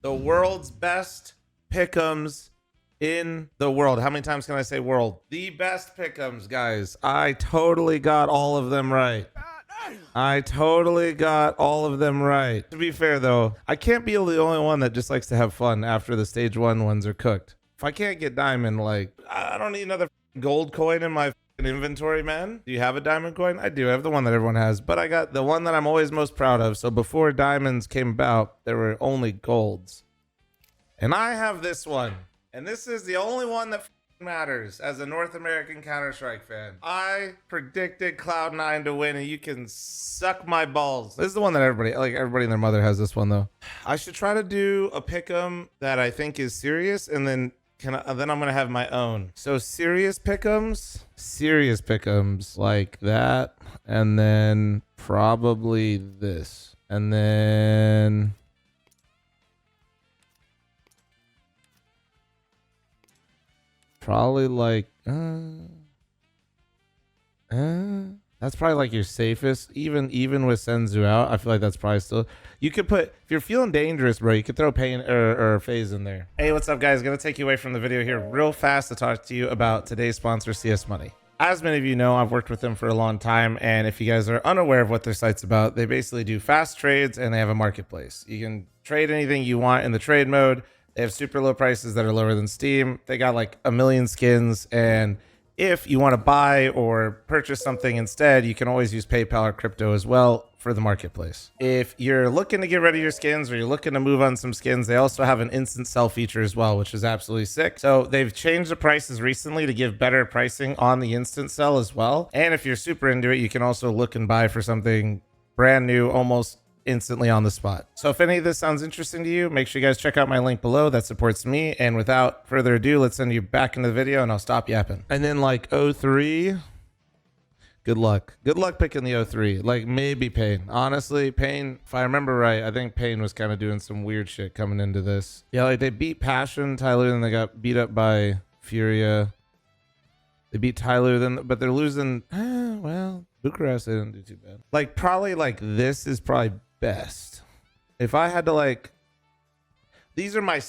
The world's best pick'ems in the world. How many times can I say world? The best pick'ems, guys. I totally got all of them right. I totally got all of them right. To be fair, though, I can't be the only one that just likes to have fun after the stage 1 ones are cooked. If I can't get diamond, like, I don't need another gold coin in my inventory, man. Do you have a diamond coin? I do. I have the one that everyone has, but I got the one that I'm always most proud of. So before diamonds came about, there were only golds. And I have this one. And this is the only one that matters as a North American Counter-Strike fan. I predicted Cloud9 to win, and you can suck my balls. This is the one that everybody and their mother has this one, though. I should try to do a pick'em that I think is serious, and then then I'm gonna have my own. So serious pick'ems like that, and then probably this, and then probably like that's probably like your safest. Even with Senzu out, I feel like that's probably still. You could put, if you're feeling dangerous, bro, you could throw pain or phase in there. Hey, what's up, guys? Gonna take you away from the video here real fast to talk to you about today's sponsor, CS Money. As many of you know, I've worked with them for a long time, and if you guys are unaware of what their site's about, they basically do fast trades and they have a marketplace. You can trade anything you want in the trade mode. They have super low prices that are lower than Steam. They got like 1 million skins, and if you want to buy or purchase something instead, you can always use PayPal or crypto as well for the marketplace. If you're looking to get rid of your skins or you're looking to move on some skins, they also have an instant sell feature as well, which is absolutely sick. So they've changed the prices recently to give better pricing on the instant sell as well. And if you're super into it, you can also look and buy for something brand new, almost instantly on the spot. So if any of this sounds interesting to you, make sure you guys check out my link below that supports me. And without further ado, let's send you back into the video and I'll stop yapping. And then like 03, good luck picking the 03. Like maybe Pain. Honestly, Pain, if I remember right, I think Pain was kind of doing some weird shit coming into this. Yeah, like they beat Passion, Tyler, then they got beat up by Furia. They beat Tyler, then, but they're losing. Well, Bucharest, they didn't do too bad. Like probably like this is probably best. If I had to like, these are my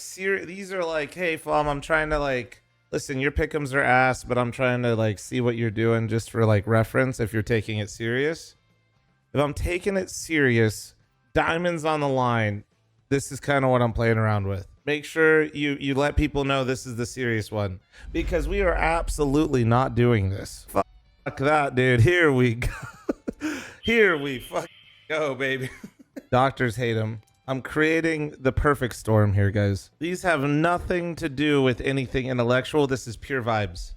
these are like, hey fl0m, I'm trying to like, listen, your pick'ems are ass, but I'm trying to like see what you're doing just for like reference if you're taking it serious. If I'm taking it serious, diamonds on the line, this is kind of what I'm playing around with. Make sure you let people know this is the serious one, because we are absolutely not doing this. Fuck that, dude. Here we go. Here we fucking go, baby. Doctors hate him. I'm creating the perfect storm here, guys. These have nothing to do with anything intellectual. This is pure vibes.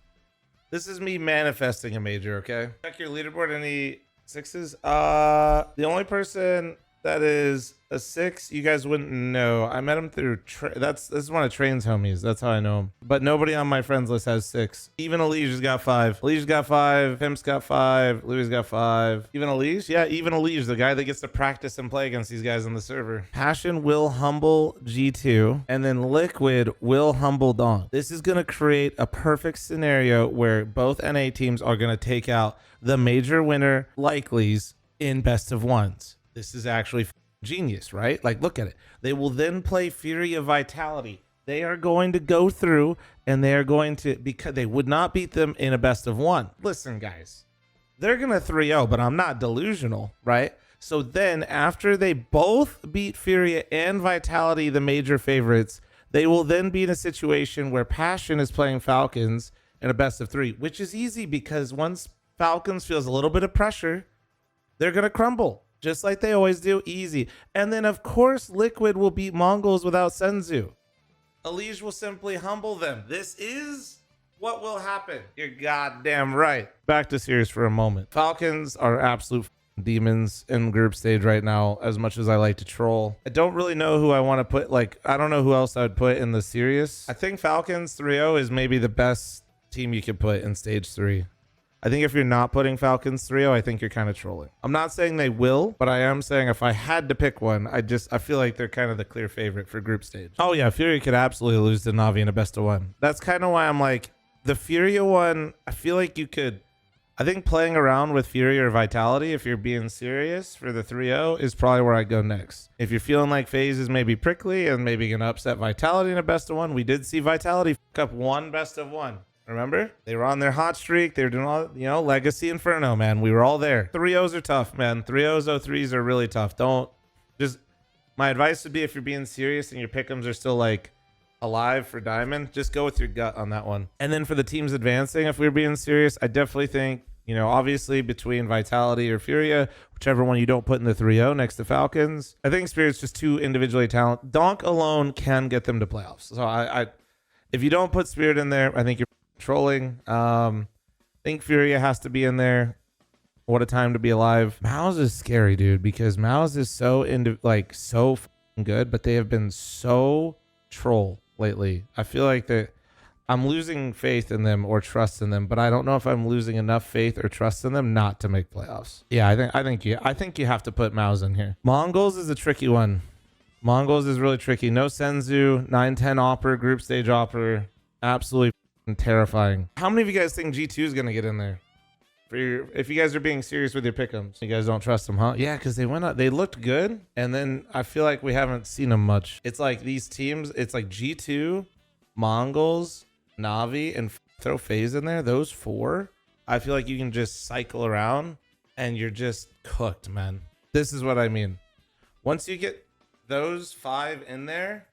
This is me manifesting a major, okay? Check your leaderboard. Any sixes? The only person that is a 6, you guys wouldn't know. I met him through this is one of Train's homies. That's how I know him. But nobody on my friends list has 6. Even Elijah's got 5. Elijah's got 5. Pimp's got 5. Louis got 5. Even Elijah? Yeah, even Elijah, the guy that gets to practice and play against these guys on the server. Passion will humble G2, and then Liquid will humble Dong. This is going to create a perfect scenario where both NA teams are going to take out the major winner likelies in best of ones. This is actually genius, right? Like, look at it. They will then play Fury of Vitality. They are going to go through and they are going to, because they would not beat them in a best of one. Listen, guys, they're going to 3-0, but I'm not delusional, right? So then after they both beat Fury and Vitality, the major favorites, they will then be in a situation where Passion is playing Falcons in a best of 3, which is easy because once Falcons feels a little bit of pressure, they're going to crumble. Just like they always do, easy. And then, of course, Liquid will beat Mongols without Senzu. Elige will simply humble them. This is what will happen. You're goddamn right. Back to serious for a moment. Falcons are absolute demons in group stage right now, as much as I like to troll. I don't really know who I want to put. Like, I don't know who else I would put in the serious. I think Falcons 3-0 is maybe the best team you could put in stage 3. I think if you're not putting Falcons 3-0, I think you're kind of trolling. I'm not saying they will, but I am saying if I had to pick one, I feel like they're kind of the clear favorite for group stage. Oh yeah, Fury could absolutely lose to Na'Vi in a best of one. That's kind of why I'm like, the Fury one, I feel like you could I think playing around with Fury or Vitality, if you're being serious for the 3-0, is probably where I go next. If you're feeling like FaZe is maybe prickly and maybe going to upset Vitality in a best of one, we did see Vitality f up one best of one. Remember? They were on their hot streak. They were doing all, you know, Legacy Inferno, man. We were all there. 3-0s are tough, man. 3-0s, 0-3s are really tough. Don't just, my advice would be if you're being serious and your pick'ems are still like alive for Diamond, just go with your gut on that one. And then for the teams advancing, if we're being serious, I definitely think, you know, obviously between Vitality or Furia, whichever one you don't put in the 3-0 next to Falcons, I think Spirit's just too individually talented. Donk alone can get them to playoffs. So I if you don't put Spirit in there, I think you're trolling. I think Furia has to be in there. What a time to be alive. Mouse is scary, dude, because Mouse is so so good, but they have been so troll lately. I feel like that I'm losing faith in them or trust in them, but I don't know if I'm losing enough faith or trust in them not to make playoffs. Yeah, I think you have to put Mouse in here. Mongols is a tricky one. Mongols is really tricky. No Senzu, 9-10 Opper, group stage Opper. Absolutely terrifying. How many of you guys think G2 is going to get in there? If you guys are being serious with your pick'ems, you guys don't trust them, huh? Yeah, because they went up, they looked good, and then I feel like we haven't seen them much. It's like these teams, it's like G2, Mongols, Navi, and throw FaZe in there. Those four, I feel like you can just cycle around and you're just cooked, man. This is what I mean. Once you get those 5 in there,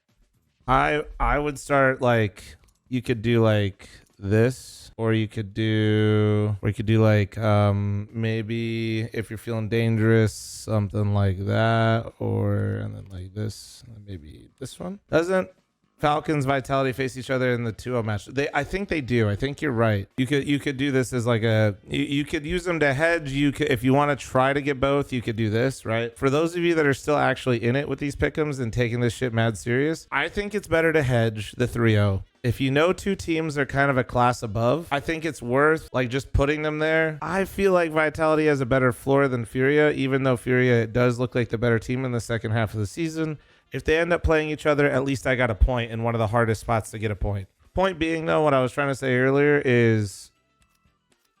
I would start like, you could do like this, or you could do like maybe if you're feeling dangerous, something like that, and then like this, and then maybe this one. Doesn't Falcons Vitality face each other in the 2-0 match? I think they do. I think you're right. You could do this as like you could use them to hedge. You could, if you want to try to get both, you could do this, right? For those of you that are still actually in it with these pick'ems and taking this shit mad serious, I think it's better to hedge the 3-0. If you know 2 teams are kind of a class above, I think it's worth like just putting them there. I feel like Vitality has a better floor than Furia, even though Furia does look like the better team in the second half of the season. If they end up playing each other, at least I got a point in one of the hardest spots to get a point. Point being, though, what I was trying to say earlier is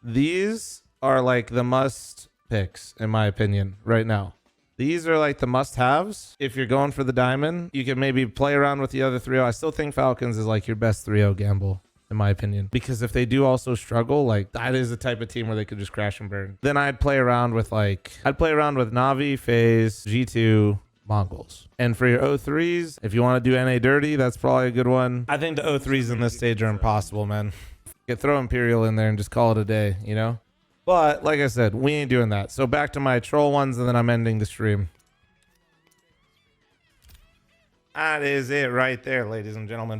these are like the must picks, in my opinion, right now. These are like the must-haves. If you're going for the diamond, you can maybe play around with the other 3-0. I still think Falcons is like your best 3-0 gamble, in my opinion. Because if they do also struggle, like that is the type of team where they could just crash and burn. Then I'd play around with Navi, FaZe, G2, Mongols. And for your 0-3s, if you want to do NA dirty, that's probably a good one. I think the 0-3s in this stage are impossible, man. You throw Imperial in there and just call it a day, you know? But like I said, we ain't doing that. So back to my troll ones, and then I'm ending the stream. That is it right there, ladies and gentlemen.